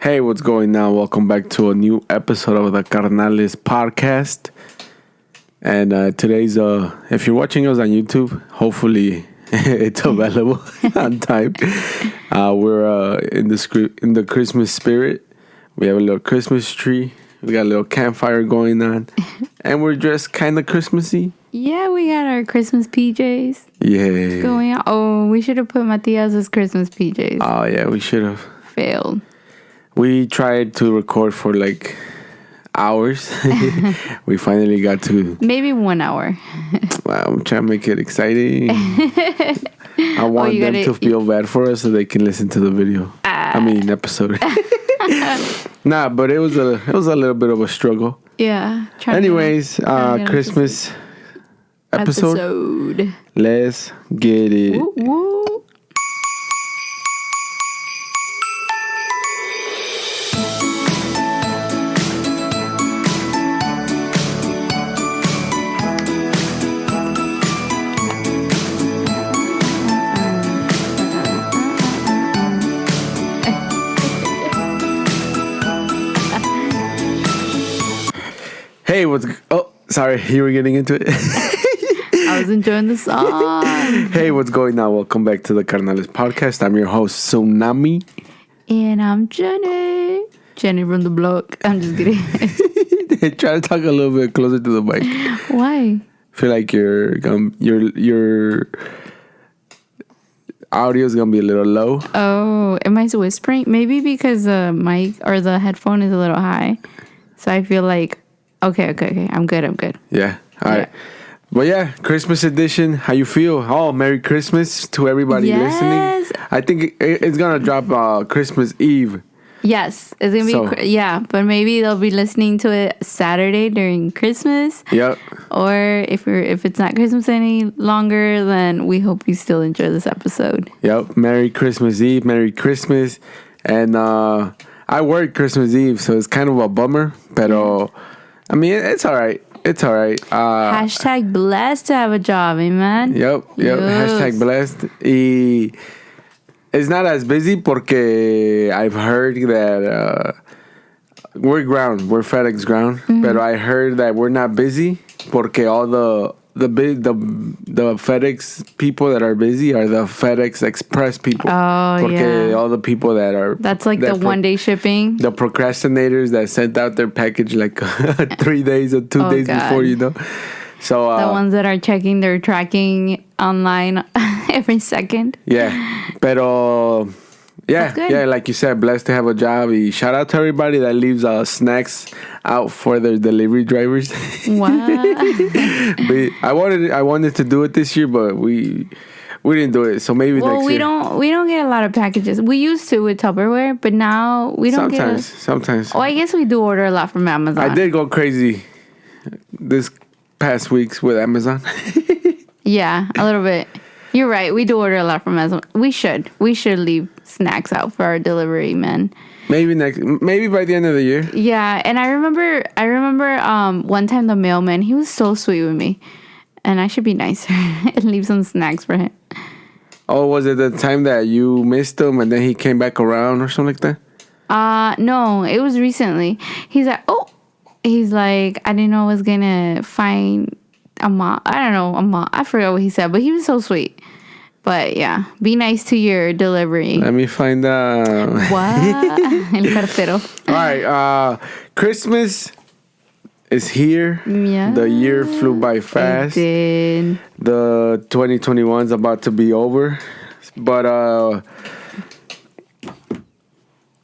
Hey, what's going on? Welcome back to a new episode of the Carnales podcast. And today's, if you're watching us on YouTube, hopefully it's available on time. We're in the Christmas spirit. We have a little Christmas tree. We got a little campfire going on. And we're dressed kind of Christmassy. Yeah, we got our Christmas PJs. Yeah. Going on. Oh, we should have put Matias's Christmas PJs. Oh, yeah, we should have. Failed. We tried to record for like hours. We finally got to... Maybe 1 hour. Wow, I'm trying to make it exciting. I want them to feel bad for us so they can listen to the video. Episode. Nah, but it was a little bit of a struggle. Yeah. Anyways, Christmas episode. Let's get it. Woo, woo. Hey, sorry, you were getting into it. I was enjoying the song. Hey, what's going on? Welcome back to the Carnales podcast. I'm your host, Tsunami. And I'm Jenny. Jenny from the block. I'm just kidding. Try to talk a little bit closer to the mic. Why? I feel like your audio is gonna be a little low. Oh, am I whispering? Maybe because the mic or the headphone is a little high. So I feel like, okay. I'm good. Yeah. All right. But yeah, Christmas edition. How you feel? Oh, Merry Christmas to everybody listening. I think it's gonna drop Christmas Eve. Yes, it's gonna be but maybe they'll be listening to it Saturday during Christmas. Yep. Or if it's not Christmas any longer, then we hope you still enjoy this episode. Yep. Merry Christmas Eve. Merry Christmas. And I work Christmas Eve, so it's kind of a bummer. But I mean, it's all right. It's all right. Hashtag blessed to have a job, amen? Yep. Yes. Hashtag blessed. It's not as busy porque I've heard that we're FedEx ground. Mm-hmm. But I heard that we're not busy porque all the FedEx people that are busy are the FedEx Express people. Oh, porque all the people that are... That's like the one-day shipping? The procrastinators that sent out their package like 3 days or 2 days before, you know? So the ones that are checking their tracking online every second. Yeah. Pero... Yeah, like you said, blessed to have a job. Shout out to everybody that leaves snacks out for their delivery drivers. Wow. But I wanted to do it this year, but we didn't do it. So maybe next year. We don't get a lot of packages. We used to with Tupperware, but now we don't Sometimes. Oh, I guess we do order a lot from Amazon. I did go crazy this past weeks with Amazon. Yeah, a little bit. You're right. We do order a lot from Amazon. We should leave snacks out for our delivery men. Maybe by the end of the year. Yeah, and I remember one time the mailman, he was so sweet with me. And I should be nicer and leave some snacks for him. Oh, was it the time that you missed him and then he came back around or something like that? No, it was recently. He's like, I didn't know I was gonna find a mom. I don't know, a mom. I forgot what he said, but he was so sweet. But yeah, be nice to your delivery. Let me find out. What? El cartero. All right, Christmas is here. Yeah. The year flew by fast. It did. The 2021 is about to be over. But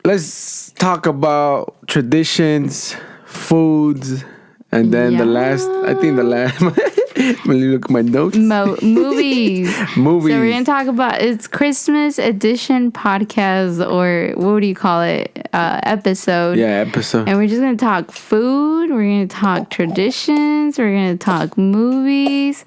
let's talk about traditions, foods, and then the last... Let me look at my notes. Movies. Movies. So we're going to talk about... It's Christmas edition podcast, or what do you call it? Episode. Yeah, episode. And we're just going to talk food. We're going to talk traditions. We're going to talk movies.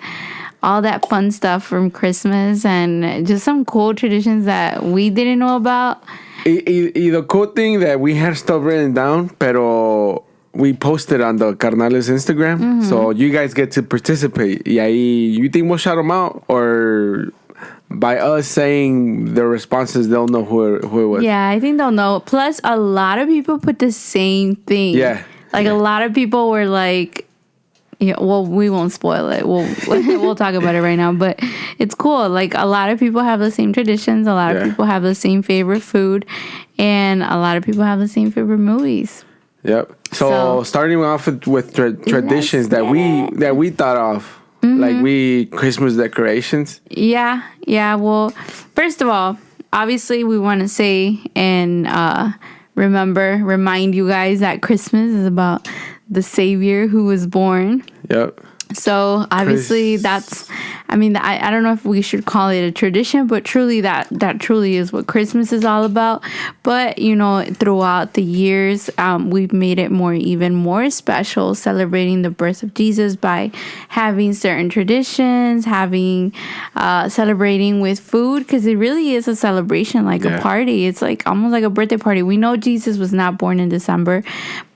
All that fun stuff from Christmas. And just some cool traditions that we didn't know about. The cool thing that we had stuff written down, pero... we posted on the Carnales Instagram, so you guys get to participate. Y ahí, you think we'll shout them out, or by us saying the responses, they'll know who it was. Yeah, I think they'll know. Plus, a lot of people put the same thing. Yeah. Like, a lot of people were like, yeah, well, we won't spoil it. We'll talk about it right now. But it's cool. Like, a lot of people have the same traditions. A lot of people have the same favorite food. And a lot of people have the same favorite movies. Yep. So starting off with traditions that we thought of. Like Christmas decorations. Yeah. Well, first of all, obviously we want to say and remind you guys that Christmas is about the Savior who was born. Yep. So obviously I don't know if we should call it a tradition, but truly that truly is what Christmas is all about. But, you know, throughout the years, we've made it even more special, celebrating the birth of Jesus by having certain traditions, celebrating with food, because it really is a celebration, like a party. It's like almost like a birthday party. We know Jesus was not born in December,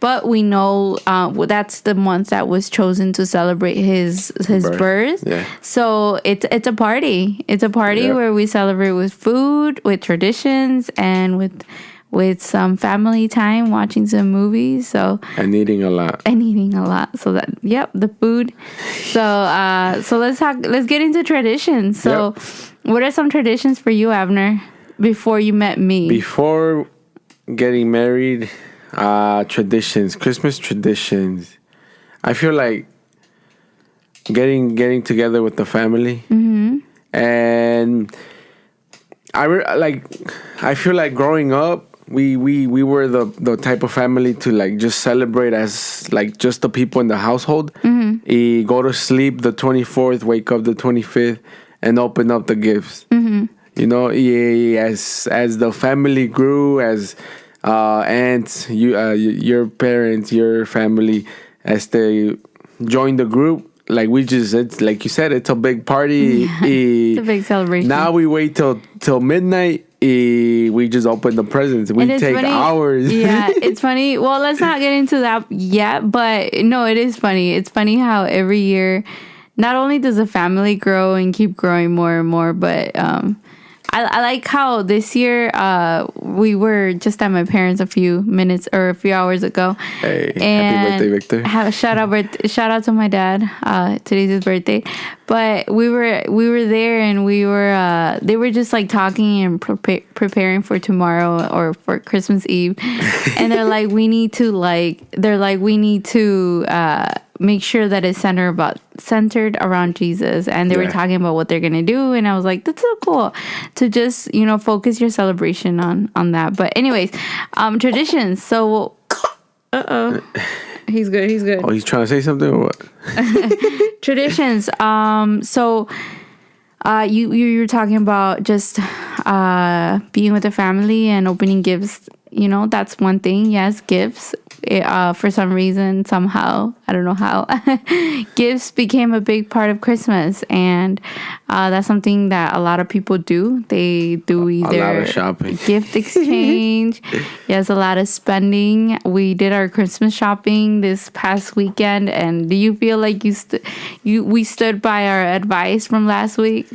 but we know that's the month that was chosen to celebrate his birth. Yeah. So it's a party. It's a party where we celebrate with food, with traditions, and with some family time, watching some movies. So and eating a lot. So the food. So let's get into traditions. So what are some traditions for you, Abner, before you met me? Before getting married, Christmas traditions. I feel like getting together with the family, and I feel like growing up, we were the type of family to like just celebrate as like just the people in the household. Go to sleep the 24th, wake up the 25th, and open up the gifts. You know, as the family grew, as aunts, your parents, your family, as they joined the group. Like it's like you said, it's a big party. It's a big celebration. Now we wait till midnight. We just open the presents. We take hours. Yeah, it's funny. Well, let's not get into that yet. But no, it is funny. It's funny how every year, not only does the family grow and keep growing more and more, but I like how this year we were just at my parents a few hours ago. Hey, happy birthday, Victor! Shout out to my dad. Today's his birthday, but we were there and they were just like talking and preparing for tomorrow or for Christmas Eve, and they're like we need to make sure that it's centered around Jesus. And they were talking about what they're gonna do, and I was like, that's so cool to just, you know, focus your celebration on that. But anyways, traditions. So he's good. Oh, he's trying to say something or what? Traditions. So you were talking about just being with the family and opening gifts. You know, that's one thing. Yes, gifts. For some reason, somehow, I don't know how, gifts became a big part of Christmas, and that's something that a lot of people do. They do either a lot of shopping, gift exchange. Yes, a lot of spending. We did our Christmas shopping this past weekend, and do you feel like we stood by our advice from last week?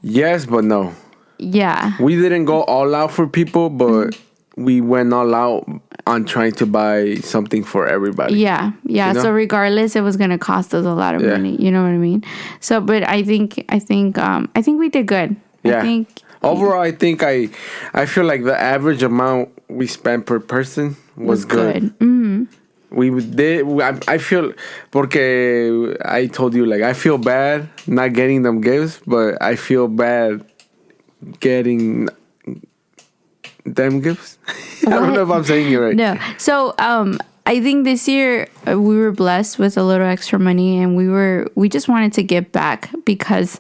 Yes, but no. Yeah, we didn't go all out for people, but we went all out on trying to buy something for everybody. Yeah. You know? So regardless, it was going to cost us a lot of money. You know what I mean? So, but I think we did good. Yeah. Overall, I think I feel like the average amount we spent per person was good. Mm-hmm. We did. I feel, porque I told you, like, I feel bad not getting them gifts, but I feel bad getting them gifts. I don't know if I'm saying it right. No. So I think this year we were blessed with a little extra money, and we just wanted to give back because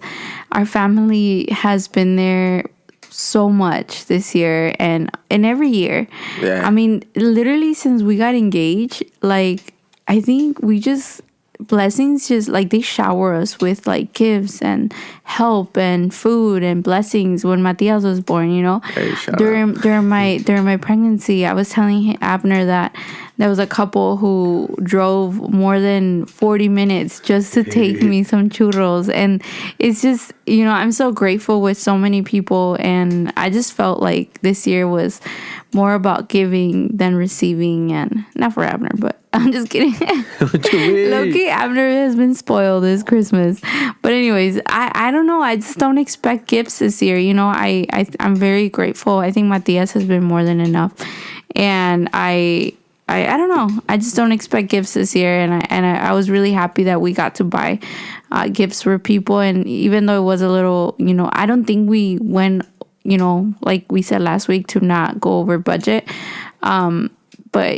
our family has been there so much this year and every year. Yeah. I mean, literally since we got engaged, like I think we just blessings just like they shower us with like gifts and help and food and blessings. When Matias was born, you know, hey, during my pregnancy, I was telling Abner that there was a couple who drove more than 40 minutes just to take me some churros. And it's just, I'm so grateful with so many people. And I just felt like this year was more about giving than receiving. And not for Abner, but I'm just kidding. Low-key, Abner has been spoiled this Christmas. But anyways, I don't know. I just don't expect gifts this year. I'm very grateful. I think Matias has been more than enough. And I don't know. I just don't expect gifts this year. And I was really happy that we got to buy gifts for people. And even though it was a little, I don't think we went, like we said last week, to not go over budget. But,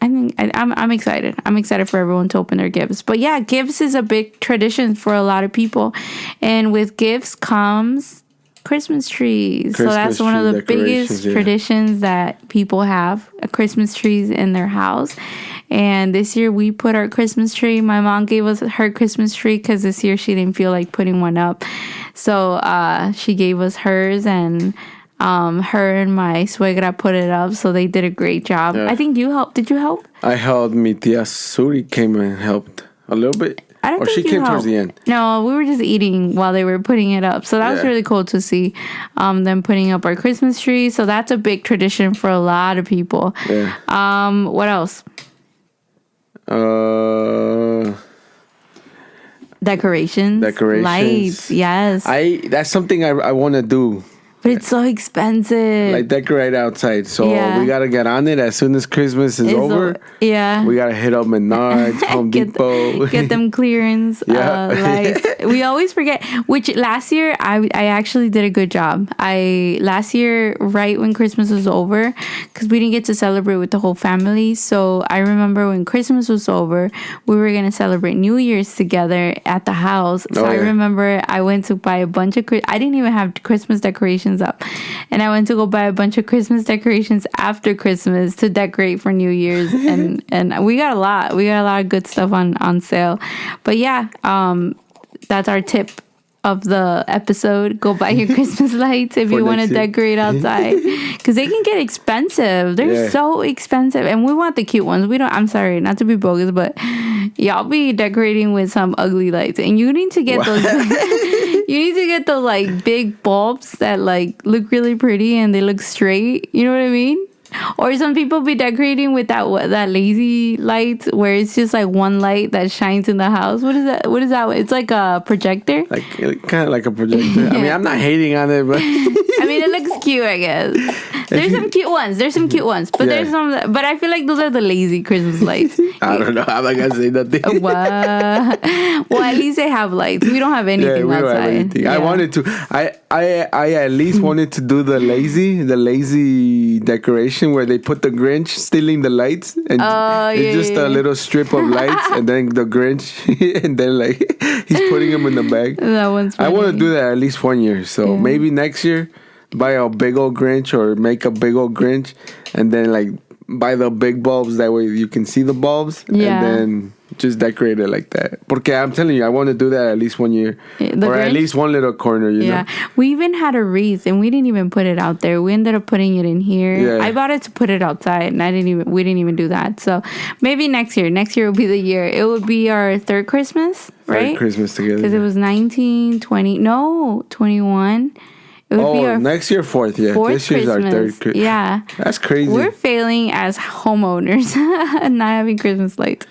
I think I'm excited. I'm excited for everyone to open their gifts. But yeah, gifts is a big tradition for a lot of people. And with gifts comes Christmas trees. So that's one of the biggest traditions that people have, Christmas trees in their house. And this year we put our Christmas tree. My mom gave us her Christmas tree because this year she didn't feel like putting one up. So she gave us hers, and her and my suegra put it up, so they did a great job. Yeah. I think you helped. Did you help? I helped. Mi tia Suri came and helped a little bit. I don't think she came towards the end. No, we were just eating while they were putting it up. So that was really cool to see them putting up our Christmas tree. So that's a big tradition for a lot of people. Yeah. What else? Decorations. Lights. Yes. That's something I want to do. But it's so expensive. Like decorate outside. So we got to get on it as soon as Christmas is over. We got to hit up Menards, Home Depot. Get them clearance lights. We always forget. Which last year, I actually did a good job. Last year, right when Christmas was over, because we didn't get to celebrate with the whole family. So I remember when Christmas was over, we were going to celebrate New Year's together at the house. So I remember I went to buy a bunch of... I didn't even have Christmas decorations up, and I went to go buy a bunch of Christmas decorations after Christmas to decorate for New Year's, and we got a lot of good stuff on sale. But yeah, that's our tip of the episode. Go buy your Christmas lights if you want to decorate outside, because they can get expensive. They're so expensive, and we want the cute ones. I'm sorry, not to be bogus, but y'all be decorating with some ugly lights, and you need to get those. You need to get the like big bulbs that like look really pretty and they look straight. You know what I mean? Or some people be decorating with that lazy light where it's just like one light that shines in the house. What is that? It's like a projector. Like kind of like a projector. I mean, I'm not hating on it, but I mean, it looks cute, I guess. There's some cute ones. But there's some. But I feel like those are the lazy Christmas lights. I don't know. I'm not gonna say nothing. Well, at least they have lights. We don't have anything outside. Don't have anything. I wanted to. I at least wanted to do the lazy decoration where they put the Grinch stealing the lights, and it's just a little strip of lights, and then the Grinch, and then like he's putting them in the bag. That one's funny. I want to do that at least 1 year. So maybe next year, buy a big old Grinch or make a big old Grinch, and then like buy the big bulbs. That way you can see the bulbs, and then just decorate it like that. Porque I'm telling you, I want to do that at least 1 year, or Grinch? At least one little corner. You know. We even had a wreath, and we didn't even put it out there. We ended up putting it in here. Yeah. I bought it to put it outside, and we didn't even do that. So maybe next year. Next year will be the year. It will be our third Christmas, right? Third Christmas together. Because it was 19, 20, no, 21. Next year, fourth. Yeah, this year's our third Christmas. Yeah, that's crazy. We're failing as homeowners and not having Christmas lights.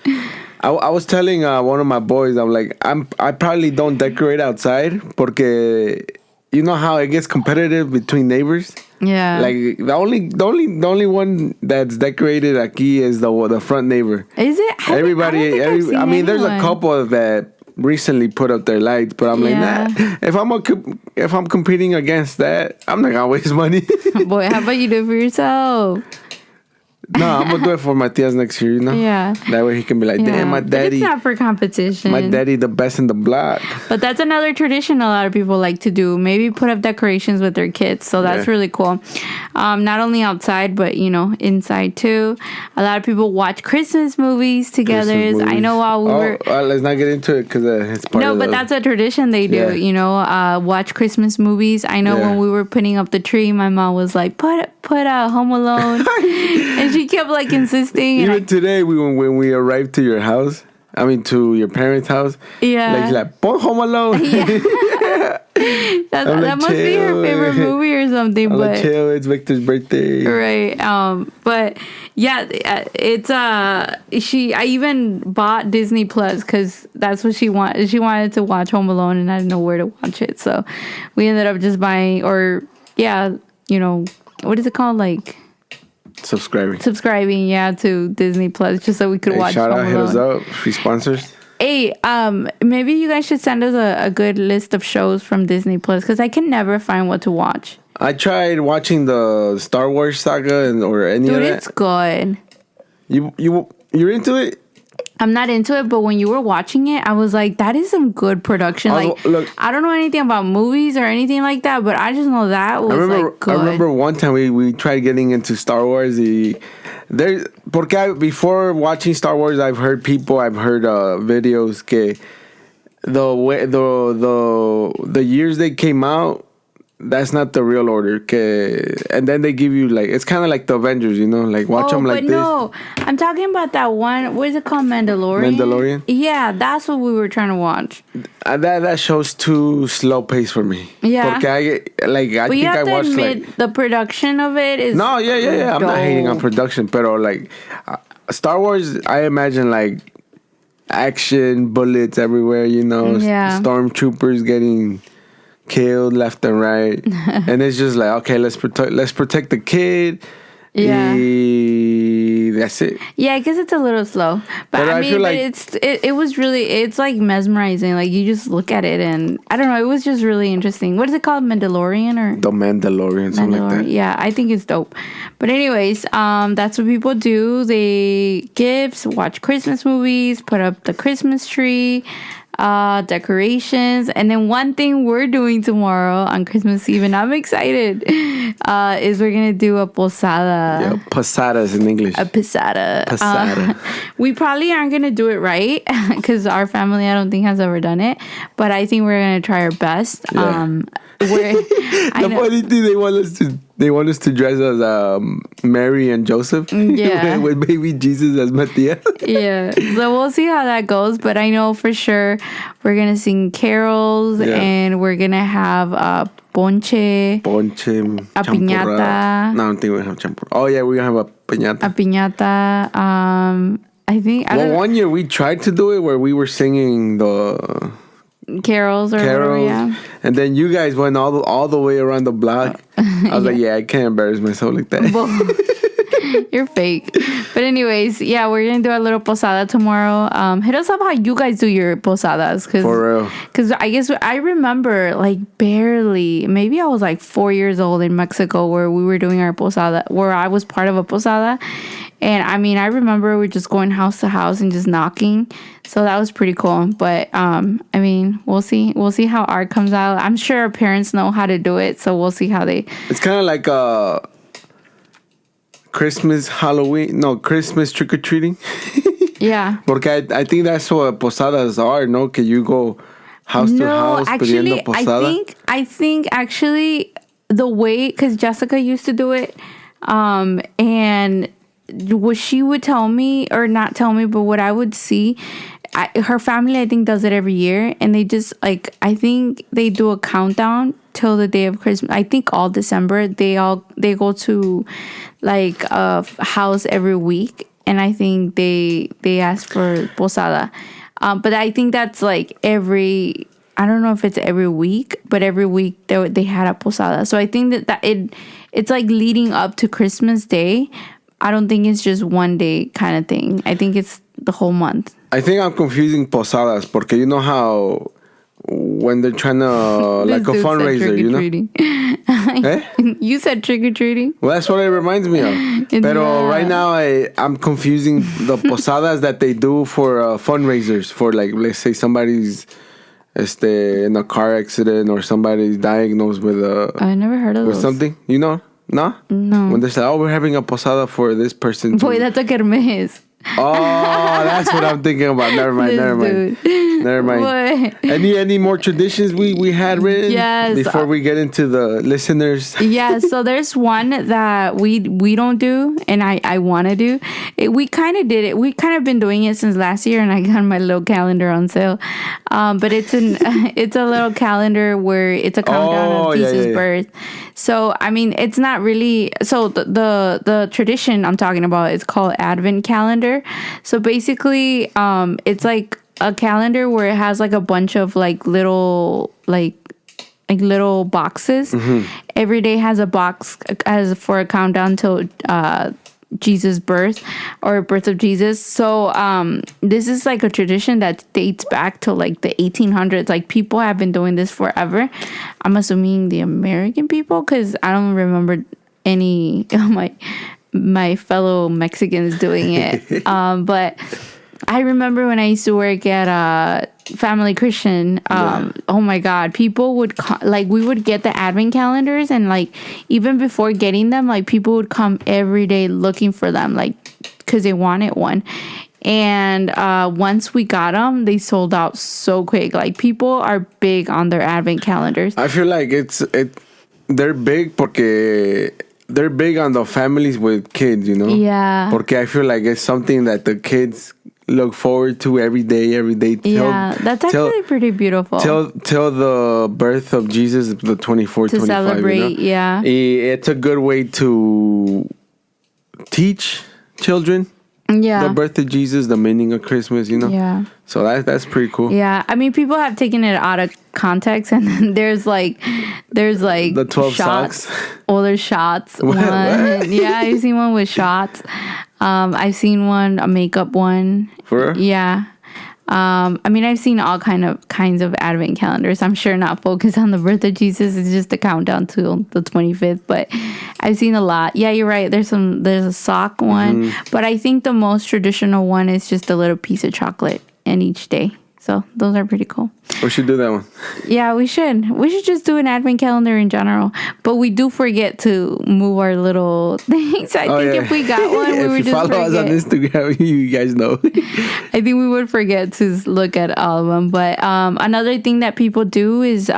I was telling one of my boys, I'm like, I probably don't decorate outside porque you know how it gets competitive between neighbors. Yeah. Like the only one that's decorated aquí is the front neighbor. Is it? I mean, there's a couple that recently put up their lights, but I'm like, nah. If I'm competing against that, I'm not gonna waste money. Boy, how about you do it for yourself? No, I'm gonna do it for Matias next year, you know? Yeah. That way he can be like, damn, my daddy. It's not for competition. My daddy, the best in the block. But that's another tradition a lot of people like to do. Maybe put up decorations with their kids. So that's really cool. Not only outside, but, inside too. A lot of people watch Christmas movies together. I know while we were... let's not get into it because it's part of but that's a tradition they do, watch Christmas movies. I know when we were putting up the tree, my mom was like, put put Home Alone. And she kept like insisting. Even today, when we arrived to your house, to your parents' house. Yeah. Like, she's like, pon Home Alone. Yeah. that must be her favorite movie or something. But chill, it's Victor's birthday. Right. But yeah, it's I even bought Disney Plus because that's what she wanted. She wanted to watch Home Alone, and I didn't know where to watch it. So we ended up just buying, what is it called? Like subscribing, to Disney Plus just so we could watch Home Alone. Hit us up. Free sponsors. Hey, maybe you guys should send us a good list of shows from Disney Plus because I can never find what to watch. I tried watching the Star Wars saga or any of that. Dude, it's good. You're into it? I'm not into it, but when you were watching it, I was like, that is some good production. Like, look, I don't know anything about movies or anything like that, but I just know that was good. I remember one time we tried getting into Star Wars. Before watching Star Wars, I've heard videos que the years they came out, that's not the real order. And then they give you it's kind of like the Avengers, like watch them like this. No, I'm talking about that one. What is it called? Mandalorian. Yeah, that's what we were trying to watch. That show's too slow paced for me. Yeah. Porque I think I watched the production of it is. No, yeah. I'm not hating on production, but Star Wars, I imagine action, bullets everywhere. Stormtroopers getting killed left and right, and it's just okay, let's protect the kid. Yeah, that's it. Yeah, I guess it's a little slow, but I mean, it was really, it's mesmerizing. Like you just look at it, and I don't know, it was just really interesting. What is it called, Mandalorian or the Mandalorian, something like that? Yeah, I think it's dope. But anyways, that's what people do. They gifts, watch Christmas movies, put up the Christmas tree. Decorations, and then one thing we're doing tomorrow on Christmas Eve, and I'm excited, is we're gonna do a posada. Yeah, posadas in English. A posada. We probably aren't gonna do it right because our family, I don't think, has ever done it, but I think we're gonna try our best. Yeah. The funny thing, they want us to dress as Mary and Joseph. Yeah. with baby Jesus as Matthias. Yeah. So we'll see how that goes. But I know for sure we're going to sing carols and we're going to have ponche. A piñata. No, I don't think we have champurrado. Oh, yeah, we're going to have a piñata. A piñata. I think... one year we tried to do it where we were singing the... carols, whatever, yeah. And then you guys went all the way around the block. I was like, I can't embarrass myself like that. You're fake. But anyways, we're gonna do our little posada tomorrow. Hit us up how you guys do your posadas, for real. Because I guess I remember barely, maybe I was 4 years old in Mexico where we were doing our posada, where I was part of a posada. And I mean, I remember we were just going house to house and just knocking. So that was pretty cool. But I mean, we'll see. We'll see how art comes out. I'm sure our parents know how to do it. So we'll see how they... It's kind of like Christmas trick-or-treating. Yeah. Porque I think that's what posadas are, no? Que you go house to house pidiendo posada. I think actually the way... Because Jessica used to do it. And... what she would tell me, or not tell me, but what I would see, her family, I think, does it every year. And they just, I think they do a countdown till the day of Christmas. I think all December, they go to, a house every week. And I think they ask for posada. But I think that's, every... I don't know if it's every week, but every week they had a posada. So I think that it's, leading up to Christmas Day. I don't think it's just one day kind of thing. I think it's the whole month. I think I'm confusing posadas porque you know how when they're trying to a fundraiser, you know? You said trick-or-treating? Well, that's what it reminds me of. Pero right now I'm confusing the posadas that they do for fundraisers for let's say somebody's in a car accident or somebody's diagnosed with I never heard of those. Something, you know? No? No. When they say, we're having a posada for this person. Boy, that's a kermés. Oh, that's what I'm thinking about. Never mind. Never mind. What? Any more traditions we had written? Yes. Before we get into the listeners. Yeah, so there's one that we don't do, and I want to do. We kind of did it. We kind of been doing it since last year, and I got my little calendar on sale. But it's it's a little calendar where it's a countdown of Jesus' birth. So I mean, it's not really. So the tradition I'm talking about is called Advent calendar. So basically, it's like a calendar where it has like a bunch of like little little boxes. Every day has a box as for a countdown till Jesus' birth or birth of Jesus. So this is like a tradition that dates back to like the 1800s. Like people have been doing this forever. I'm assuming the American people, because I don't remember any of my fellow Mexicans doing it. But I remember when I used to work at Family Christian, oh my God, people would we would get the advent calendars, and like even before getting them, like people would come every day looking for them, like because they wanted one. And once we got them, they sold out so quick. Like people are big on their advent calendars. I feel like they're big porque they're big on the families with kids, you know? Yeah. Porque I feel like it's something that the kids look forward to every day. Yeah, that's actually pretty beautiful. Till the birth of Jesus, the 24th, to 25, celebrate, you know? yeah. It's a good way to teach children the birth of Jesus, the meaning of Christmas, you know? Yeah. So that's pretty cool. Yeah, I mean, people have taken it out of context, and then there's like the 12 shots. socks. Oh, there's shots. One. Yeah, I've seen one with shots. I've seen a makeup one. For real? Yeah. I mean, I've seen all kinds of advent calendars. I'm sure not focused on the birth of Jesus. It's just a countdown to the 25th. But I've seen a lot. Yeah, you're right. There's a sock one, but I think the most traditional one is just a little piece of chocolate in each day. So those are pretty cool. We should do that one. Yeah, we should. We should just do an advent calendar in general. But we do forget to move our little things. I think if we got one, we would just forget. If you follow us on Instagram, you guys know. I think we would forget to look at all of them. But another thing that people do is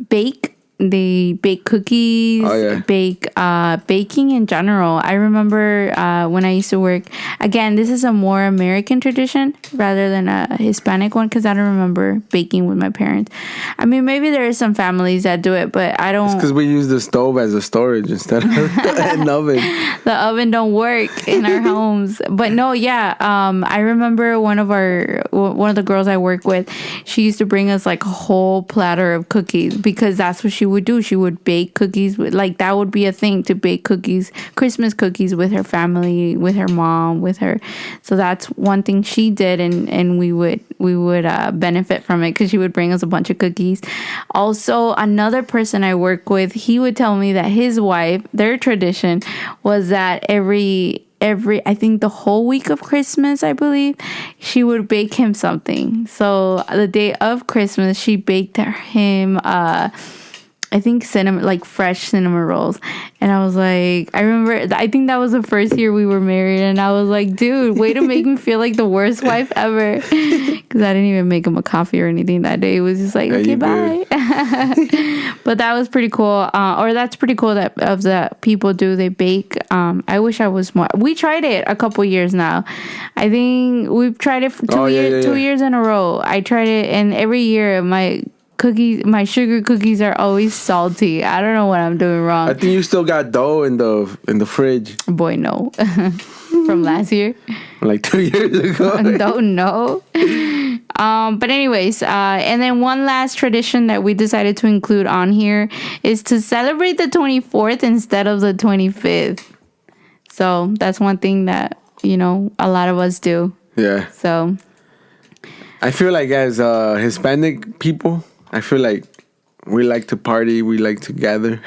bake. They bake cookies, baking in general. I remember when I used to work, again, this is a more American tradition rather than a Hispanic one, because I don't remember baking with my parents. I mean, maybe there are some families that do it, but I don't. It's because we use the stove as a storage instead of an oven. The oven don't work in our homes. But no, yeah. I remember one of the girls I work with, she used to bring us like a whole platter of cookies, because that's what she would do. She would bake cookies with, like, that would be a thing, to bake cookies, Christmas cookies with her family, with her mom, with her. So that's one thing she did, and we would benefit from it, because she would bring us a bunch of cookies. Also, another person I work with, he would tell me that his wife, their tradition was that every I think the whole week of Christmas, I believe, she would bake him something. So the day of Christmas, she baked him I think cinnamon, like fresh cinnamon rolls. And I was like, I think that was the first year we were married, and I was like, dude, way to make me feel like the worst wife ever. Because I didn't even make him a coffee or anything that day. It was just like, okay, bye. But that was pretty cool. Or that's pretty cool that people do. They bake. I wish I was more. We tried it a couple years now. I think we've tried it for 2 years in a row. I tried it, and every year my sugar cookies are always salty. I don't know what I'm doing wrong. I think you still got dough in the fridge. Boy, no. From last year. Like 2 years ago. I don't know. But anyways, and then one last tradition that we decided to include on here is to celebrate the 24th instead of the 25th. So that's one thing that, a lot of us do. Yeah. So I feel like as Hispanic people, I feel like we like to party, we like to gather.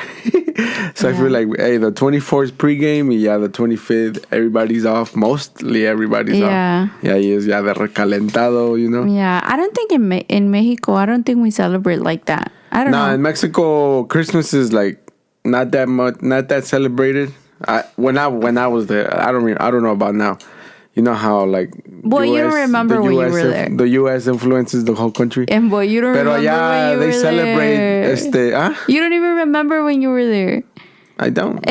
So I feel like, hey, the 24th pregame, the 25th, everybody's off. Mostly everybody's off. Yeah, de recalentado, Yeah, I don't think in Mexico, I don't think we celebrate like that. I don't know. In Mexico, Christmas is like not that much, not that celebrated. When I was there, I don't know about now. You know how like Boy, you don't remember when you were there. The U.S. influences the whole country. And boy, you don't Pero remember allá when you they were celebrate there. You don't even remember when you were there. I don't.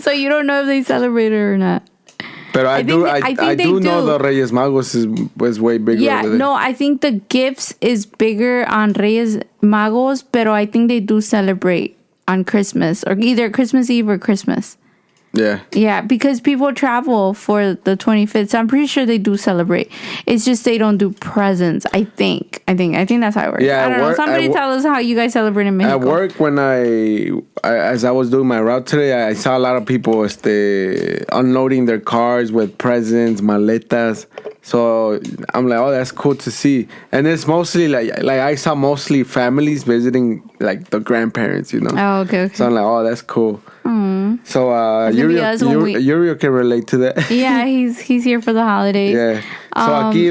So you don't know if they celebrate it or not. But I do know the Reyes Magos was way bigger. Yeah, no, I think the gifts is bigger on Reyes Magos, pero I think they do celebrate on Christmas or either Christmas Eve or Christmas. Yeah. Yeah, because people travel for the 25th. So I'm pretty sure they do celebrate. It's just they don't do presents, I think. I think that's how it works. Yeah, I don't know. Somebody tell us how you guys celebrate in Mexico. At work, when as I was doing my route today, I saw a lot of people unloading their cars with presents, maletas. So I'm like, oh, that's cool to see. And it's mostly like I saw mostly families visiting like the grandparents, you know. Oh, okay. So I'm like, oh, that's cool. So Yurio can relate to that. Yeah, he's here for the holidays. Yeah. So aquí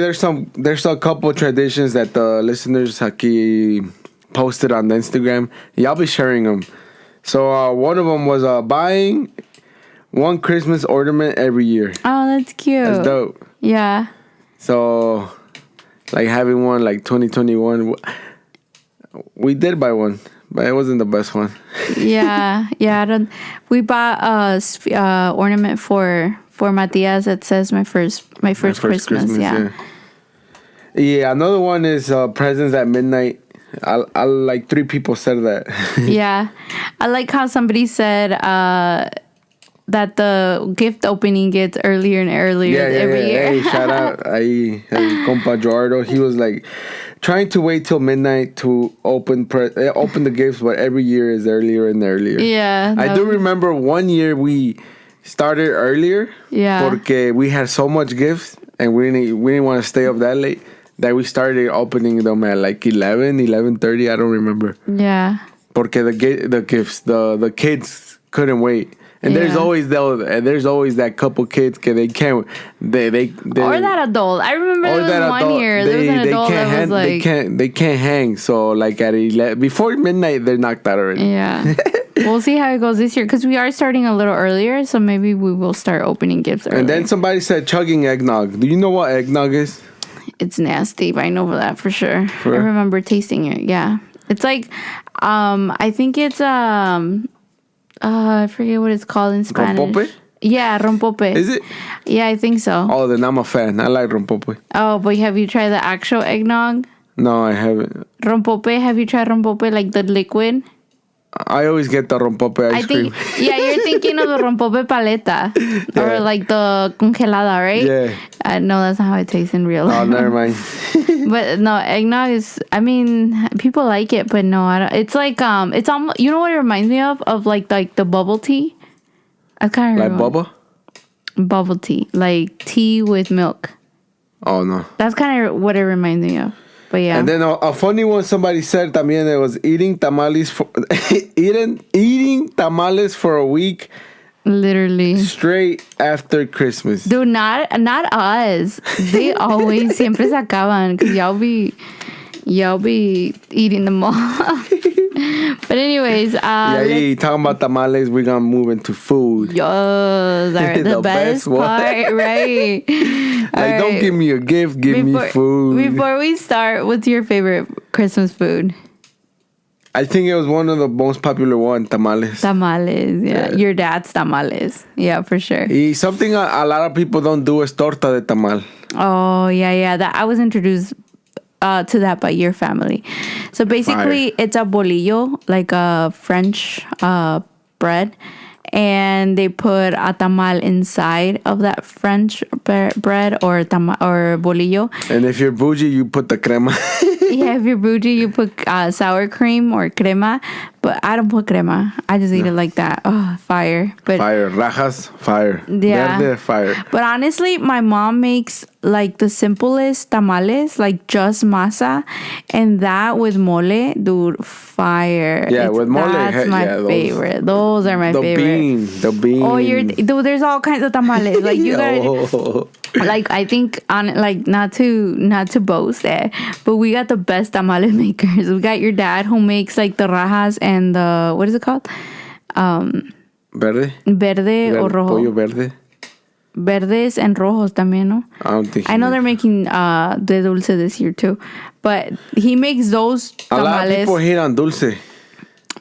there's a couple traditions that the listeners aquí posted on the Instagram. Yeah, I'll be sharing them. So one of them was buying one Christmas ornament every year. Oh, that's cute. That's dope. Yeah. So like having one like 2021, we did buy one. But it wasn't the best one. Yeah. We bought a ornament for Matias that says my first Christmas. Yeah. Yeah. Another one is presents at midnight. I like 3 people said that. Yeah, I like how somebody said that the gift opening gets earlier and earlier every year. Hey, shout out, compa Jordo. He was like trying to wait till midnight to open the gifts, but every year is earlier and earlier. Yeah, I do remember one year we started earlier. Yeah, porque we had so much gifts and we didn't want to stay up that late that we started opening them at like 11:30. I don't remember. Yeah, porque the gifts the kids couldn't wait. And there's always that couple kids they can't they or that adult. I remember there was one year there was an adult that was like they can't hang. So like at 11 before midnight they're knocked out already. Yeah. We'll see how it goes this year because we are starting a little earlier, so maybe we will start opening gifts earlier. And then somebody said chugging eggnog. Do you know what eggnog is? It's nasty, but I know that for sure. I remember tasting it. Yeah, it's like I think it's I forget what it's called in Spanish. Rompope? Yeah, rompope. Is it? Yeah, I think so. Oh, then I'm a fan. I like rompope. Oh, but have you tried the actual eggnog? No, I haven't. Rompope, have you tried rompope, like the liquid? I always get the rompope ice cream. Yeah, you're thinking of the rompope paleta. Yeah. Or like the congelada, right? Yeah. No, that's not how it tastes in real life. Oh, never mind. But no, eggnog is, I mean, people like it, but no, I don't. It's like, it's almost, you know what it reminds me of? Of like the bubble tea. I kind of like bubble? Bubble tea. Like tea with milk. Oh, no. That's kind of what it reminds me of. But yeah. And then a funny one somebody said también, it was eating tamales for a week. Literally. Straight after Christmas. Dude, not us. They always siempre se acaban because y'all be eating them all. But anyways, talking about tamales, we're gonna move into food. Yo, the best part, right? Like, don't give me a gift, give me food. Before we start, what's your favorite Christmas food? I think it was one of the most popular ones, tamales. Tamales, yeah. Your dad's tamales. Yeah, for sure. Something a lot of people don't do is torta de tamal. Oh, yeah. That I was introduced to that by your family. So basically, it's a bolillo, like a French bread. And they put a tamal inside of that French bread or bolillo. And if you're bougie, you put the crema. Yeah, if you're bougie, you put sour cream or crema. But I don't put crema. I just eat it like that. Oh, fire. But fire. Rajas, fire. Yeah. Verde, fire. But honestly, my mom makes like the simplest tamales, like just masa. And that with mole, dude, fire. Yeah, with mole. That's my favorite. Those are my favorite. The beans. Oh, dude, there's all kinds of tamales. Like you gotta, like I think on like not to boast but we got the best tamale makers. We got your dad who makes like the rajas and the, what is it called? Verde or rojo. Pollo verde. verdes and rojos también, no? I don't think I know they're making de dulce this year too, but he makes those a lot of tamales. people hate on dulce.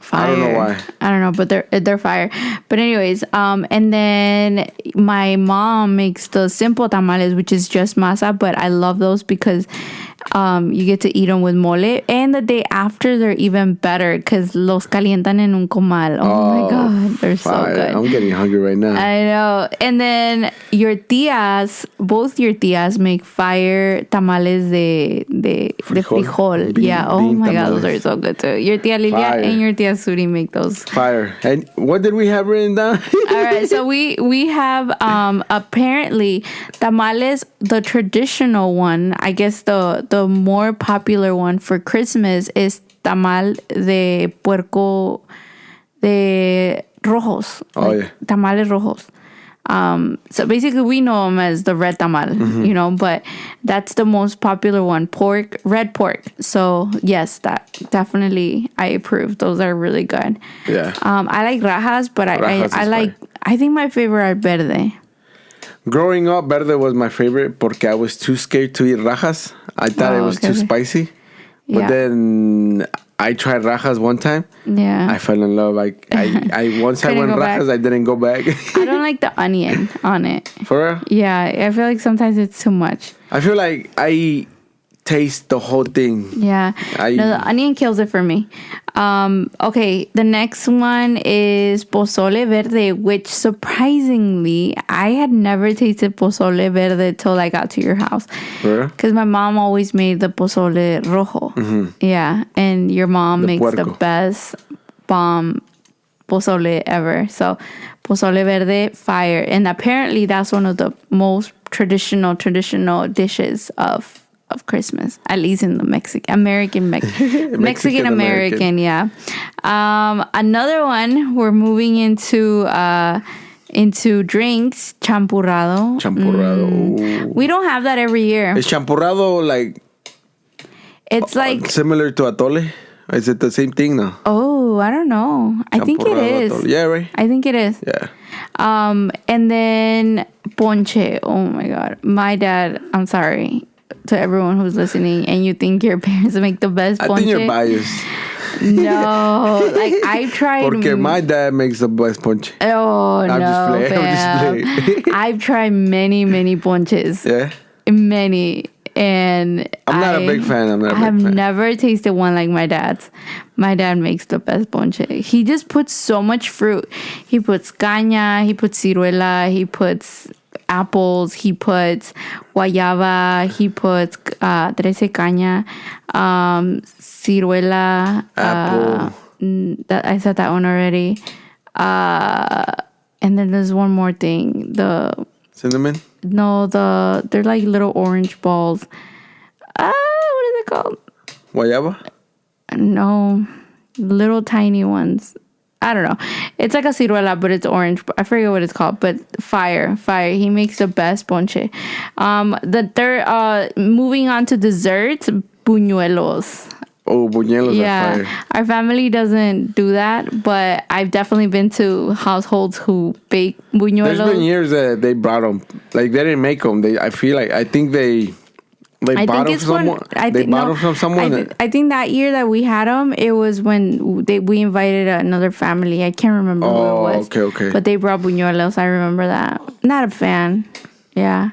Fire. I don't know why. I don't know, but they're fire. But anyways, and then my mom makes the simple tamales, which is just masa, but I love those because you get to eat them with mole. And the day after, they're even better because los calientan en un comal. Oh my God, they're fire. so good. I'm getting hungry right now. I know. And then both your tias make fire tamales de frijol. Bean Oh my God, tamales. those are so good too. Your tia Lilia Fire. and your tia Suri make those. Fire. And what did we have written down? All right, so we have apparently tamales, the traditional one, I guess the more popular one for Christmas is tamal de puerco de rojos. Oh, yeah. Tamales rojos. So basically we know them as the red tamal, you know, but that's the most popular one, red pork. So yes, that definitely I approve. Those are really good. Yeah. I like rajas, but I think my favorite are verde. Growing up, verde was my favorite porque I was too scared to eat rajas. I thought it was too spicy. But Yeah. then I tried rajas one time. Yeah. I fell in love. I once I Couldn't went go back. rajas, I didn't go back. I don't like the onion on it. For real? Yeah, I feel like sometimes it's too much. I feel like I taste the whole thing. Yeah. No, the onion kills it for me. Okay, the next one is pozole verde, which surprisingly, I had never tasted pozole verde till I got to your house. Because my mom always made the pozole rojo. Mm-hmm. Yeah, and your mom makes the best bomb pozole ever. So pozole verde, fire. And apparently that's one of the most traditional dishes of Christmas, at least in the Mexican American, yeah. Another one, we're moving into drinks, champurrado. We don't have that every year. Is champurrado like? It's like similar to atole. Is it the same thing now? Oh, I don't know. I think it is. Atole. Yeah, right. I think it is. Yeah. And then ponche. Oh my God, my dad. I'm sorry to everyone who's listening and you think your parents make the best ponche. I think you're biased. No, like I've tried. Porque my dad makes the best ponche. Oh, I'm no, just playing. I've tried many ponches. Yeah? Many. And I'm not a big fan. I have never tasted one like my dad's. My dad makes the best ponche. He just puts so much fruit. He puts caña, he puts ciruela, he puts apples, he puts guayaba, he puts trece caña, ciruela, apple. I said that one already. And then there's one more thing. The cinnamon? No, they're like little orange balls. What is it called? Guayaba? No, little tiny ones. I don't know. It's like a ciruela, but it's orange. I forget what it's called, but fire. He makes the best ponche. Moving on to desserts, buñuelos. Oh, buñuelos are fire. Our family doesn't do that, but I've definitely been to households who bake buñuelos. There's been years that they brought them. Like, they didn't make them. I think they bought them from someone. I think that year that we had them, it was when we invited another family. I can't remember who it was. Okay. But they brought buñuelos. I remember that. Not a fan. Yeah.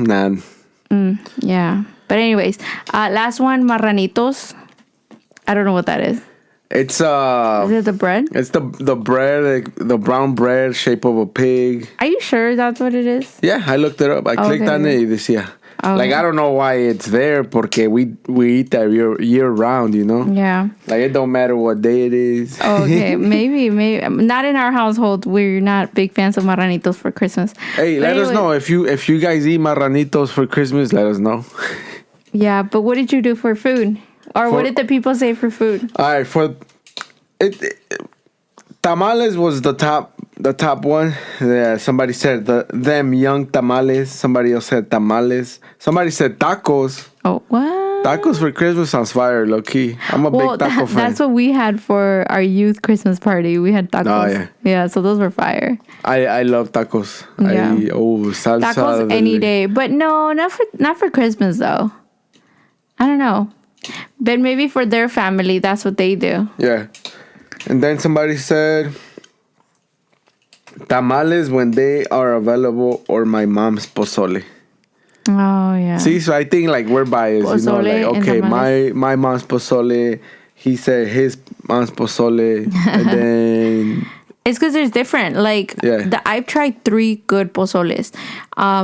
None. Yeah. But anyways, last one, marranitos. I don't know what that is. It's Is it the bread? It's the bread, like the brown bread shape of a pig. Are you sure that's what it is? Yeah, I looked it up. I clicked on it y decía. Okay. Like, I don't know why it's there porque we eat that year round, you know? Yeah. Like, it don't matter what day it is. Okay, maybe. Not in our household. We're not big fans of marranitos for Christmas. Hey, let us know. If you guys eat marranitos for Christmas, let us know. Yeah, but what did you do for food? Or what did the people say for food? All right, tamales was the top one. Yeah, somebody said them young tamales. Somebody else said tamales. Somebody said tacos. Oh, what? Tacos for Christmas sounds fire, low key. I'm a big taco fan. That's what we had for our youth Christmas party. We had tacos. Oh, yeah. Yeah, so those were fire. I love tacos. Yeah. Salsa. Tacos any day. But no, not for Christmas, though. I don't know. But maybe for their family, that's what they do. Yeah. And then somebody said tamales when they are available or my mom's pozole. Oh, yeah. See, so I think like we're biased. Pozole, you know, like, okay, my mom's pozole. He said his mom's pozole. And then... It's because there's different. Like, I've tried 3 good pozoles.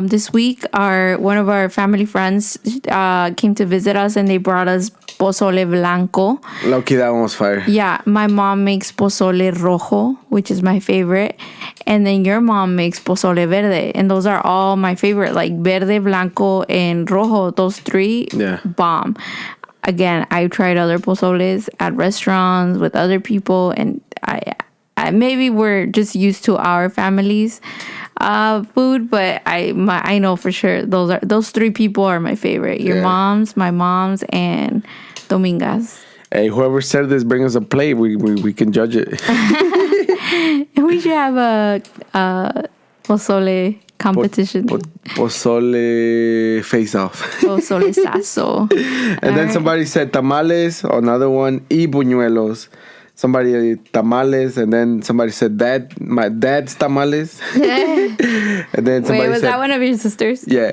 This week, one of our family friends came to visit us, and they brought us pozole blanco. Lucky, that one was fire. Yeah, my mom makes pozole rojo, which is my favorite, and then your mom makes pozole verde, and those are all my favorite. Like verde, blanco, and rojo. Those 3, bomb. Again, I've tried other pozoles at restaurants with other people, and I maybe we're just used to our family's food, but I know for sure those 3 people are my favorite. Your mom's, my mom's, and Dominga's. Hey, whoever said this, bring us a plate. We can judge it. We should have a pozole competition. Pozole face off. Pozole sasso. And then somebody said tamales. Another one, y buñuelos. Somebody tamales, and then somebody said my dad's tamales. And then somebody was said, that one of your sisters? Yeah.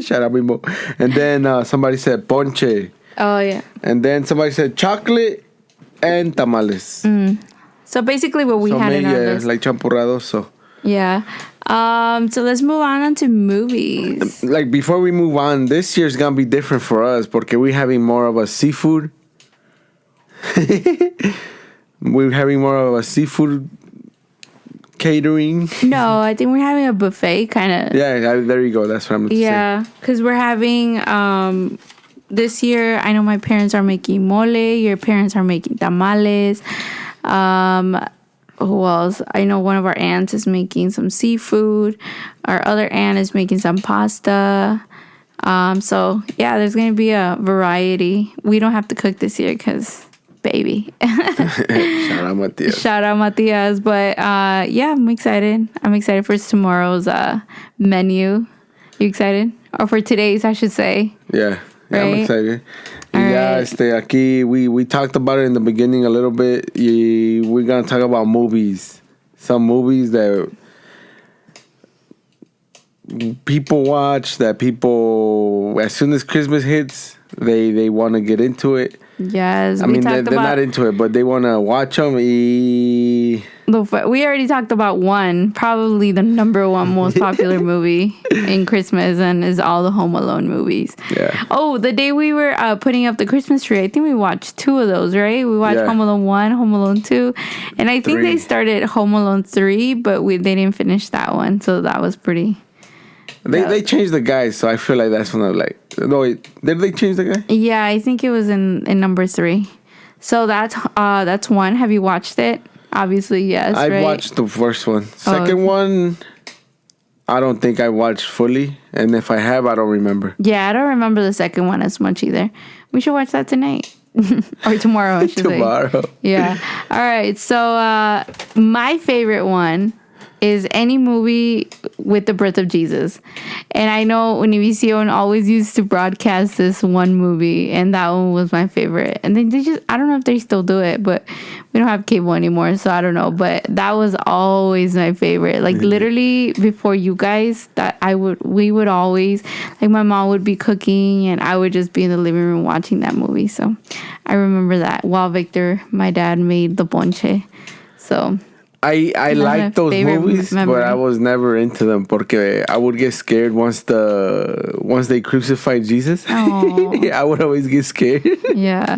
Shout out, Mimo. And then somebody said ponche. Oh, yeah. And then somebody said chocolate and tamales. So basically what we had in our list. Like champurrados, so. Yeah. So let's move on to movies. Like, before we move on, this year's gonna be different for us porque we're having more of a seafood. We're having more of a seafood catering. No, I think we're having a buffet kind of. Yeah, there you go. That's what I'm saying. Yeah, because we're having this year. I know my parents are making mole. Your parents are making tamales. Who else? I know one of our aunts is making some seafood. Our other aunt is making some pasta. So yeah, there's gonna be a variety. We don't have to cook this year because baby. Shout out Matias. Shout out Matias. But yeah, I'm excited. I'm excited for tomorrow's menu. You excited? Or for today's, I should say. Yeah, right? I'm excited. Right. Aquí we talked about it in the beginning a little bit. We're gonna talk about movies. Some movies that people watch, that people, as soon as Christmas hits, they want to get into it. Yes, I mean, they're not into it, but they want to watch them. We already talked about one, probably the number 1 most popular movie in Christmas, and is all the Home Alone movies. Yeah. Oh, the day we were putting up the Christmas tree, I think we watched 2 of those, right? We watched Home Alone 1, Home Alone 2, and I think they started Home Alone 3, but they didn't finish that one, so that was pretty... They changed the guy, so I feel like that's when I'm like... No, wait, did they change the guy? Yeah, I think it was in number 3. So that's one. Have you watched it? Obviously, yes, I watched the first one. Second one, I don't think I watched fully. And if I have, I don't remember. Yeah, I don't remember the second one as much either. We should watch that tonight. Or tomorrow, I should say. Tomorrow. Yeah. All right. So my favorite one is any movie with the birth of Jesus. And I know Univision always used to broadcast this one movie, and that one was my favorite. And then I don't know if they still do it, but we don't have cable anymore, so I don't know. But that was always my favorite. Like, literally, before you guys, we would always, like, my mom would be cooking, and I would just be in the living room watching that movie. So I remember that while Victor, my dad, made the ponche. So... I like those movies, but I was never into them porque I would get scared once they crucified Jesus. I would always get scared. Yeah.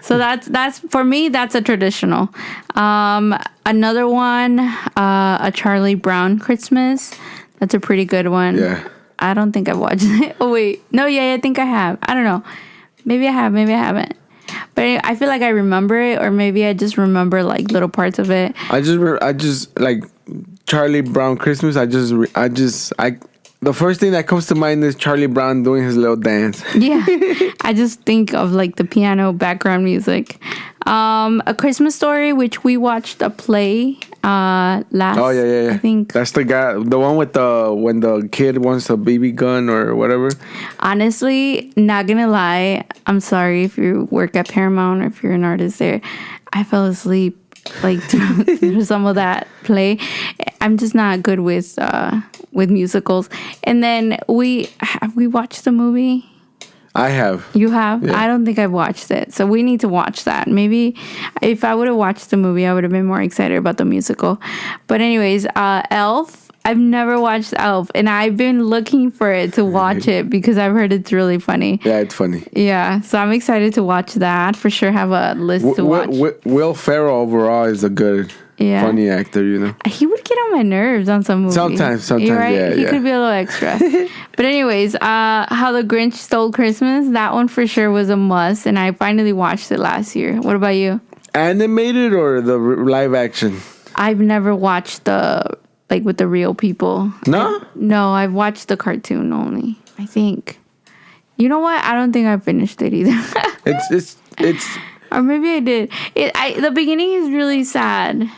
So that's for me, that's a traditional. Another one, a Charlie Brown Christmas. That's a pretty good one. Yeah. I don't think I've watched it. Oh wait. No, yeah, I think I have. I don't know. Maybe I have, maybe I haven't. But I feel like I remember it, or maybe I just remember like little parts of it. I just like Charlie Brown Christmas. the first thing that comes to mind is Charlie Brown doing his little dance. Yeah. I just think of like the piano background music. A Christmas Story, which we watched a play last. Oh yeah. I think that's the guy, the one with when the kid wants a BB gun or whatever. Honestly, not gonna lie, I'm sorry if you work at Paramount or if you're an artist there. I fell asleep like through some of that play. I'm just not good with musicals. And then we watched the movie. I have. You have? Yeah. I don't think I've watched it. So we need to watch that. Maybe if I would have watched the movie, I would have been more excited about the musical. But anyways, Elf. I've never watched Elf, and I've been looking for it to watch it because I've heard it's really funny. Yeah, it's funny. Yeah, so I'm excited to watch that. For sure have a list to watch. Will Ferrell overall is a good, funny actor, you know. He would get on my nerves on some movies. Sometimes, You're right? yeah. He could be a little extra. But anyways, How the Grinch Stole Christmas, that one for sure was a must, and I finally watched it last year. What about you? Animated or the live action? I've never watched with the real people. No? No, I've watched the cartoon only, I think. You know what? I don't think I finished it either. It's or maybe I did. The beginning is really sad.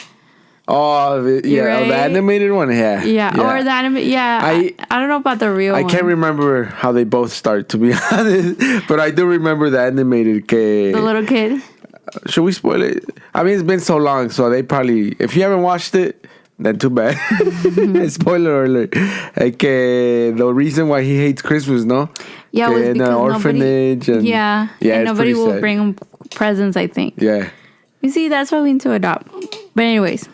Oh, yeah, right? the animated one, yeah. Or the animated, I don't know about the real one. I can't remember how they both start, to be honest, but I do remember the animated. The little kid? Should we spoil it? I mean, it's been so long, so they probably, if you haven't watched it, then too bad. Spoiler alert. The reason why he hates Christmas, no? Yeah, it was in because an orphanage. And nobody will bring him presents, I think. Yeah. You see, that's why we need to adopt. But anyways,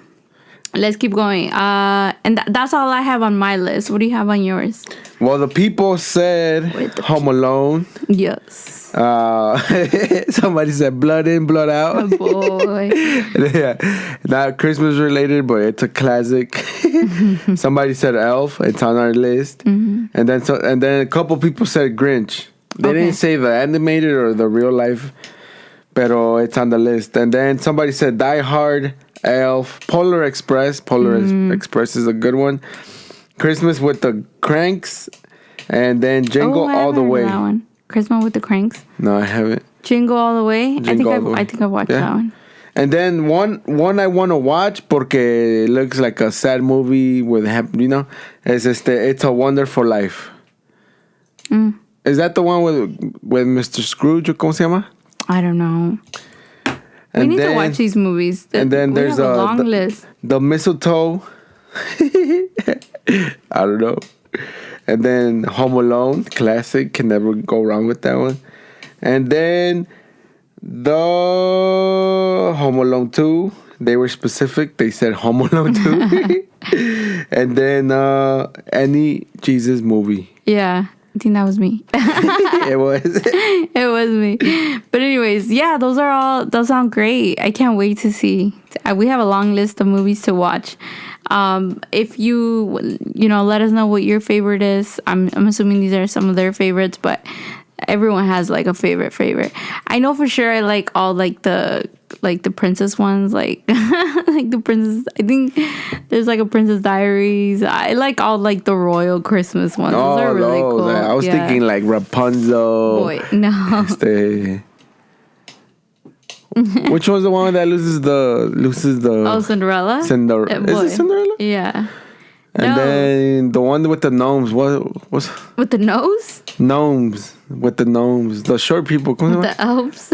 let's keep going. And that's all I have on my list. What do you have on yours? Well, the people said Home Alone. Yes. Somebody said Blood In, Blood Out. Oh boy. Yeah, not Christmas related, but it's a classic. Somebody said Elf. It's on our list. Mm-hmm. And then a couple people said Grinch. They didn't say the animated or the real life, pero it's on the list. And then somebody said Die Hard, Elf, Polar Express. Express is a good one. Christmas with the Cranks, and then Jingle All the Way. That one. Christmas with the Cranks. No, I haven't. Jingle All the Way. I think I watched that one. And then one I want to watch porque it looks like a sad movie with is It's a Wonderful Life. Mm. Is that the one with Mr. Scrooge or cómo se llama? I don't know. We need to watch these movies. And then there's a long list. The Mistletoe. I don't know. And then Home Alone, classic. Can never go wrong with that one. And then the Home Alone 2. They were specific. They said Home Alone 2. And then any Jesus movie. Yeah. I think that was me. It was. It was me. But anyways, yeah, those sound great. I can't wait to see. We have a long list of movies to watch. If you let us know what your favorite is. I'm assuming these are some of their favorites, but everyone has like a favorite. I know for sure I like all like the princess ones, like like the princess. I think there's like a Princess Diaries. I like all like the royal Christmas ones. Those are really cool. I was thinking like Rapunzel. Boy, no. Which one's the one that loses the? Oh, Cinderella. Is it Cinderella? Yeah. And then the one with the gnomes. What's with the nose? Gnomes with the gnomes. The short people. The elves.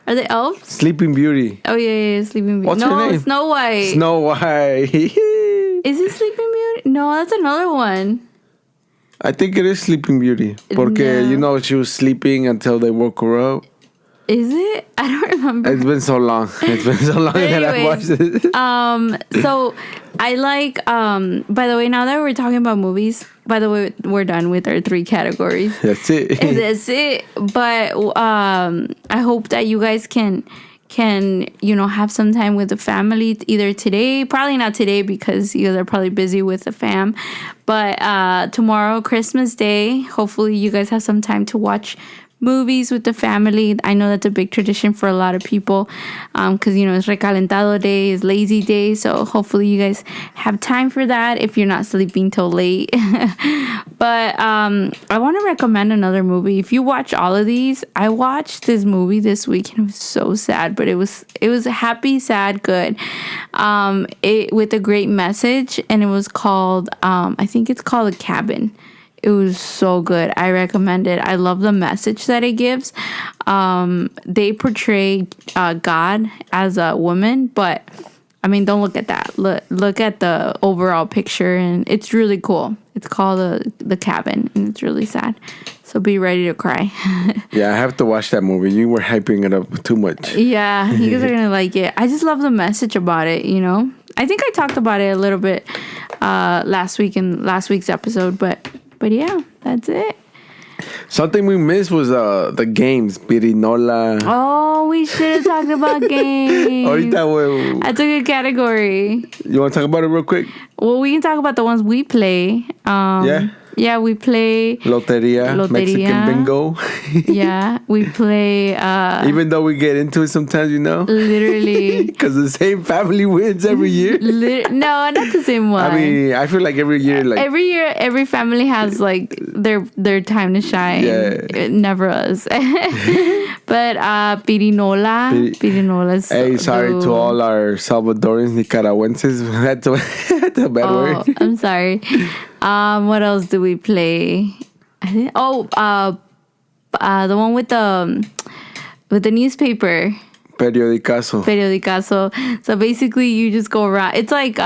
Are they elves? Sleeping Beauty. Oh yeah, Sleeping Beauty. What's her name? Snow White. Snow White. Is it Sleeping Beauty? No, that's another one. I think it is Sleeping Beauty. Porque she was sleeping until they woke her up. Is it? I don't remember. It's been so long. That I watched it. So I like, by the way, now that we're talking about movies, by the way, we're done with our 3 categories. That's it. That's it. But I hope that you guys can have some time with the family either today, probably not today because you guys are probably busy with the fam, but tomorrow, Christmas Day, hopefully you guys have some time to watch movies with the family. I know that's a big tradition for a lot of people because, it's recalentado day, it's lazy day. So hopefully you guys have time for that if you're not sleeping till late. But I want to recommend another movie. If you watch all of these, I watched this movie this week and it was so sad, but it was happy, sad, good. It with a great message, and it was called I think it's called The Cabin. It was so good. I recommend it. I love the message that it gives. They portray God as a woman, but I mean, don't look at that. Look at the overall picture, and it's really cool. It's called the Cabin, and it's really sad. So be ready to cry. Yeah, I have to watch that movie. You were hyping it up too much. Yeah, you guys are gonna like it. I just love the message about it. I think I talked about it a little bit last week in last week's episode, but yeah, that's it. Something we missed was the games, Pirinola. Oh, we should have talked about games. Ahorita, That's a good category. you want to talk about it real quick? Well, we can talk about the ones we play. Yeah. Yeah, we play Loteria. Mexican bingo. Yeah, we play. Even though we get into it sometimes, literally. Because the same family wins every year. No, not the same one. I mean, I feel like every year, every family has like their time to shine. Yeah. Never us. But Pirinola's. Hey, sorry to all our Salvadorians, Nicaraguenses. That's a bad word. I'm sorry. What else do we play? I think. The one with the newspaper. Periodicazo. So basically, you just go around. It's like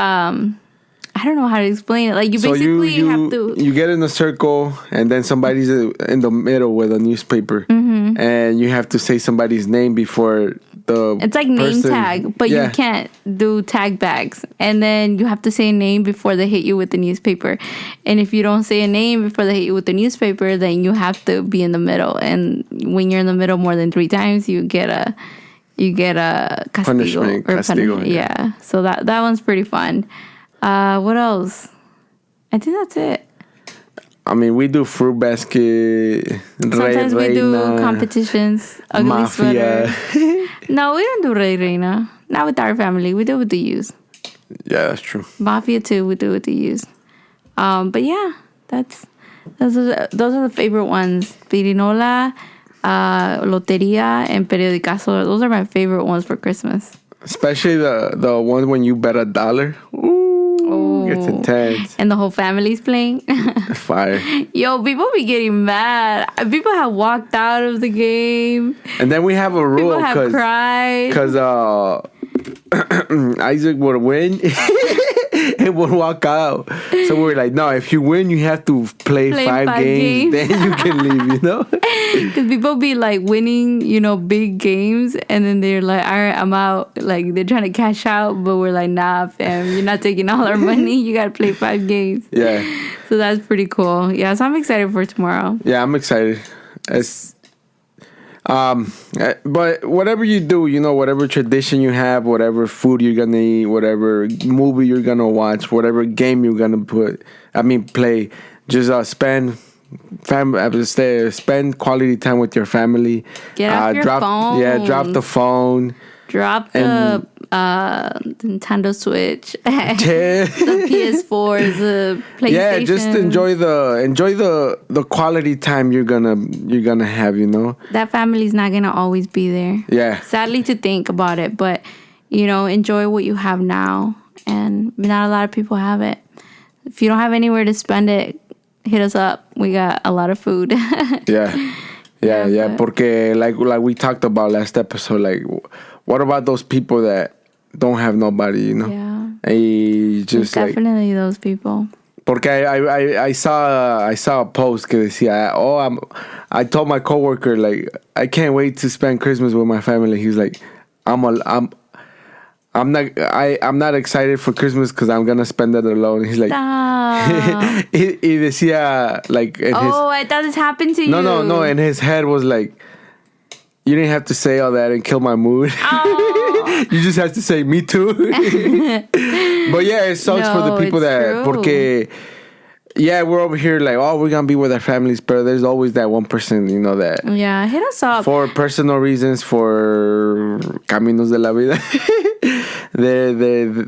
I don't know how to explain it. Like you basically have to. You get in a circle, and then somebody's in the middle with a newspaper, and you have to say somebody's name before the. It's like name tag, but you can't do tag bags, and then you have to say a name before they hit you with the newspaper. And if you don't say a name before they hit you with the newspaper, then you have to be in the middle. And when you're in the middle more than 3 times, you get a castigo. Punishment. Yeah. So that one's pretty fun. What else? I think that's it. I mean, we do fruit basket. Sometimes we do competitions. Ugly Mafia. Sweater. No, we don't do Rey Reina. Not with our family. We do it with the youth. Yeah, that's true. Mafia too. We do it with the youth. But yeah, those are the favorite ones. Pirinola, Loteria, and Periodicazo. Those are my favorite ones for Christmas. Especially the one when you bet $1. Ooh, it's intense. And the whole family's playing. Fire. Yo, people be getting mad. People have walked out of the game. And then we have a rule. People have cried. Because Isaac would win and would walk out. So we're like, no, if you win, you have to play 5 games. Then you can leave, Because people be like winning, big games. And then they're like, all right, I'm out. Like, they're trying to cash out. But we're like, nah, fam, you're not taking all our money. You got to play 5 games. Yeah. So that's pretty cool. Yeah, so I'm excited for tomorrow. Yeah, I'm excited. But whatever you do, whatever tradition you have, whatever food you're gonna eat, whatever movie you're gonna watch, whatever game you're gonna play, just spend quality time with your family. Get off your phone. Yeah, drop the phone. Drop the Nintendo Switch, the PS4, the PlayStation. Yeah, just enjoy the quality time you're gonna have. That family's not gonna always be there. Yeah. Sadly to think about it, but enjoy what you have now, and not a lot of people have it. If you don't have anywhere to spend it, hit us up. We got a lot of food. Yeah. Porque like we talked about last episode, like what about those people that don't have nobody, Yeah. And just definitely those people. Porque I saw a post que decía, I told my coworker, like, I can't wait to spend Christmas with my family. He's like, I'm not excited for Christmas because I'm gonna spend it alone. He's like, y decía, like, I thought this happened to you. No. And his head was like, you didn't have to say all that and kill my mood. You just have to say me too. But yeah, it sucks for the people that, true. porque Yeah, we're over here like, oh, we're gonna be with our families, but there's always that one person, that Yeah, hit us up. for personal reasons, for caminos de la vida. they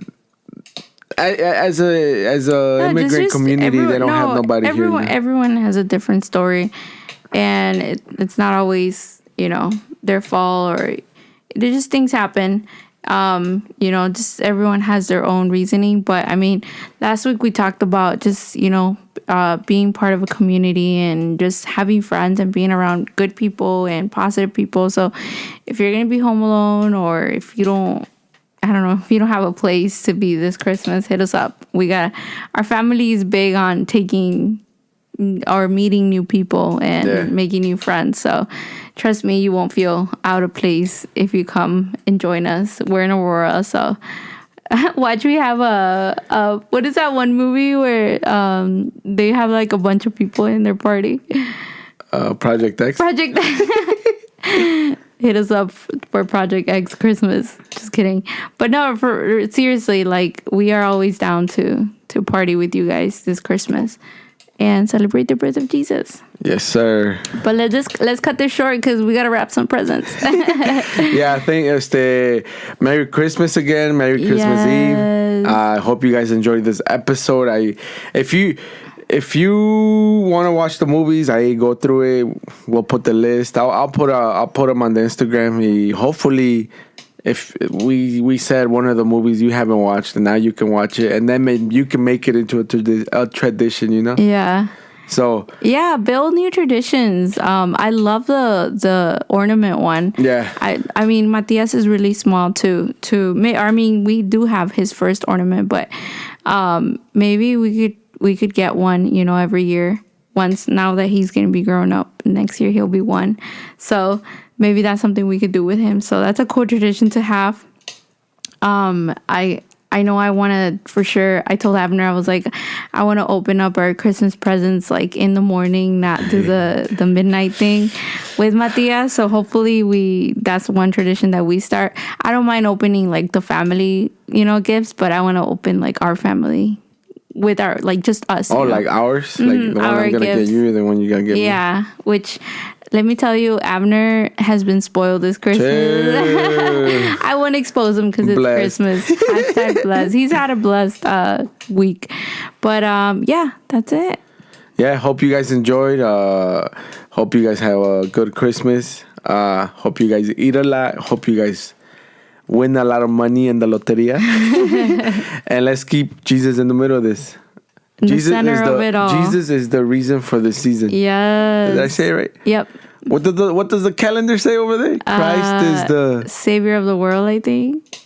as a immigrant community, they don't have nobody here. Everyone has a different story, and it's not always their fault, or just things happen. Just everyone has their own reasoning. But I mean, last week we talked about just being part of a community and just having friends and being around good people and positive people. So if you're gonna be home alone, or if you don't, I don't know, if you don't have a place to be this Christmas, hit us up. Our family is big on taking or meeting new people and making new friends. So trust me, you won't feel out of place if you come and join us. We're in Aurora, so watch. We have a what is that one movie where they have like a bunch of people in their party? Project X. Project X. Hit us up for Project X Christmas. Just kidding. But no, seriously, like, we are always down to party with you guys this Christmas and celebrate the birth of Jesus. Yes, sir. But let's cut this short because we gotta wrap some presents. Yeah, I think Merry Christmas again. Merry Christmas Eve. I hope you guys enjoyed this episode. If you want to watch the movies, I go through it. We'll put the list. I'll put them on the Instagram. Hopefully, if we said one of the movies you haven't watched, and now you can watch it, and then you can make it into a tradition. Yeah. So yeah, build new traditions. I love the ornament one. Yeah. I mean, Matias is really small too. I mean, we do have his first ornament, but maybe we could get one, every year. Once, now that he's going to be grown up, next year he'll be one. So maybe that's something we could do with him. So that's a cool tradition to have. I know I want to, for sure. I told Abner, I was like, I want to open up our Christmas presents like in the morning, not do the midnight thing with Matias. So hopefully that's one tradition that we start. I don't mind opening like the family, gifts, but I want to open like our family with our, like, just us. Oh, like ours? Like the one I'm going to get you, the one you got to get me? Yeah, which, let me tell you, Abner has been spoiled this Christmas. I won't expose him because it's Christmas. Hashtag blessed. He's had a blessed week. But yeah, that's it. Yeah, hope you guys enjoyed. Hope you guys have a good Christmas. Hope you guys eat a lot. Hope you guys win a lot of money in the loteria. And let's keep Jesus in the middle of this. Jesus is the reason for the season. Yes. Did I say it right? Yep. What does the calendar say over there? Christ is the Savior of the world, I think.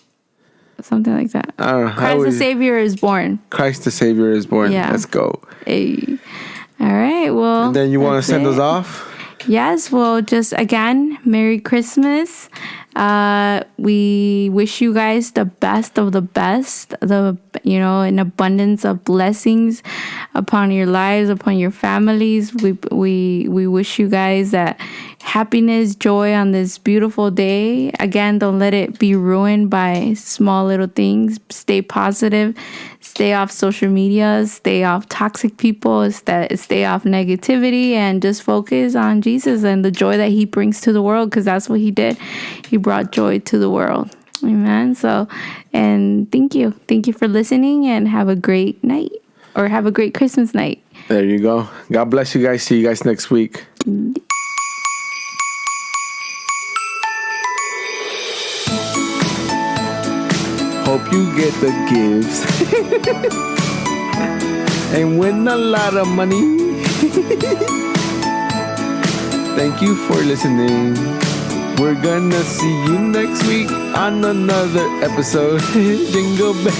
Something like that. I don't know. Christ the Savior is born. Christ the Savior is born. Yeah. Let's go. Hey. All right. Well. And then you want to send us off? Yes. Well, just again, Merry Christmas. We wish you guys the best of the best, an abundance of blessings upon your lives, upon your families. We wish you guys that happiness, joy on this beautiful day. Again, don't let it be ruined by small little things. Stay positive. Stay off social media. Stay off toxic people. Stay off negativity, and just focus on Jesus and the joy that he brings to the world, because that's what he did. He brought joy to the world. Amen. So, and thank you for listening, and have a great night, or have a great Christmas night. There you go. God bless you guys. See you guys next week. Hope you get the gifts and win a lot of money. Thank you for listening. We're gonna see you next week on another episode. Jingle bells.